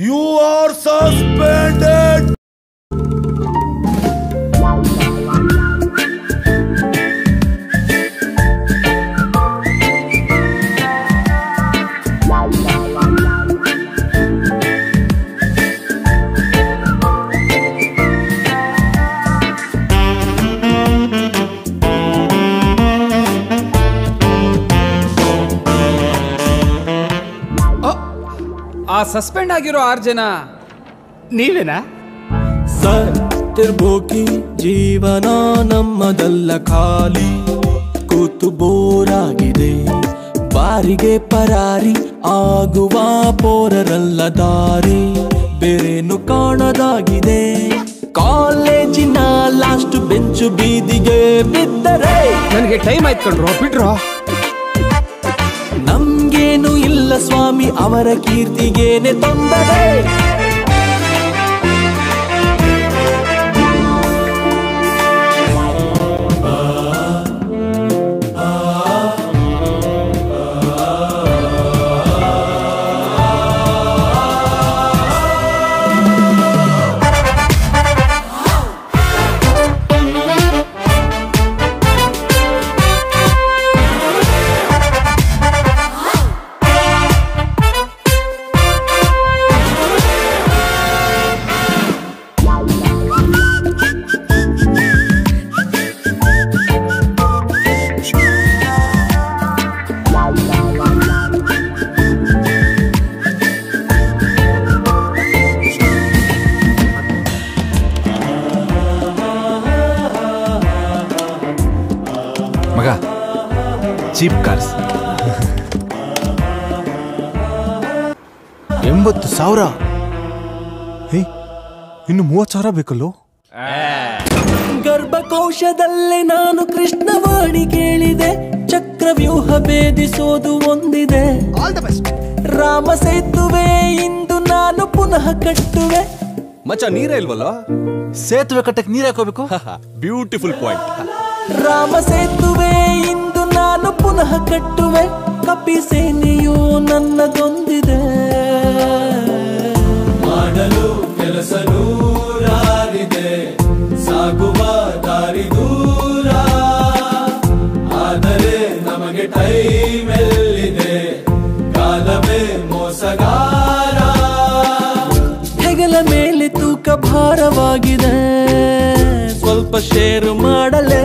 You are suspended. Suspend ಆಗಿರೋ 6 ಜನ ನೀವೇನಾ? ಸತ್ತಿರ್ಬೋಕಿ ಜೀವನ ನಮ್ಮದಲ್ಲ, ಖಾಲಿ ಕೂತು ಬೋರಾಗಿದೆ, ಬಾರಿಗೆ ಪರಾರಿ ಆಗುವ ಪೋರರಲ್ಲ ದಾರಿ, ಬೇರೇನು ಕಾಣದಾಗಿದೆ. ಕಾಲೇಜಿನ ಲಾಸ್ಟ್ ಬೆಂಚು ಬೀದಿಗೆ ಬಿದ್ದರೆ ನನಗೆ ಟೈಮ್ ಆಯ್ತು ಕಣ್ರೋ, ಬಿಡ್ರೋ. ನಮ್ಗೇನು ಇಲ್ಲ ಸ್ವಾಮಿ, ಅವರ ಕೀರ್ತಿಗೇನೆ ತೊಂದರೆ. ಮಗ ಚೀಪ್ ಕಾರ್ಸ್ 80,000. ಇನ್ನು 30,000 ಬೇಕಲ್ಲೋ. ಗರ್ಭಕೋಶದಲ್ಲೇ ನಾನು ಕೃಷ್ಣವಾಣಿ ಕೇಳಿದೆ, ಚಕ್ರವ್ಯೂಹ ಭೇದಿಸೋದು ಒಂದಿದೆ. ರಾಮ ಸೇತುವೆ ಇಂದು ನಾನು ಪುನಃ ಕಟ್ಟುವೆ. ಮಚ್ಚ ನೀರೇ ಇಲ್ವಲ್ಲ, ಸೇತುವೆ ಕಟ್ಟಕ್ಕೆ ನೀರು ಹಾಕೋಬೇಕು. Beautiful point. ರಾಮ ಸೇತುವೆ ಇಂದು ನಾನು ಪುನಃ ಕಟ್ಟುವೆ, ಕಪಿ ಸೇನೆಯು ನನ್ನದೊಂದಿದೆ. ಮಾಡಲು ಕೆಲಸ ನೂರಾರಿದೆ, ಸಾಗುವ ದಾರಿ ದೂರ, ಆದರೆ ನಮಗೆ ಟೈಮ್ ಎಲ್ಲಿದೆ, ಕಾಲವೇ ಮೋಸಗಾರ. ಹೆಗಲ ಮೇಲೆ ತೂಕ ಭಾರವಾಗಿದೆ, ಸ್ವಲ್ಪ ಶೇರು ಮಾಡಲೇ.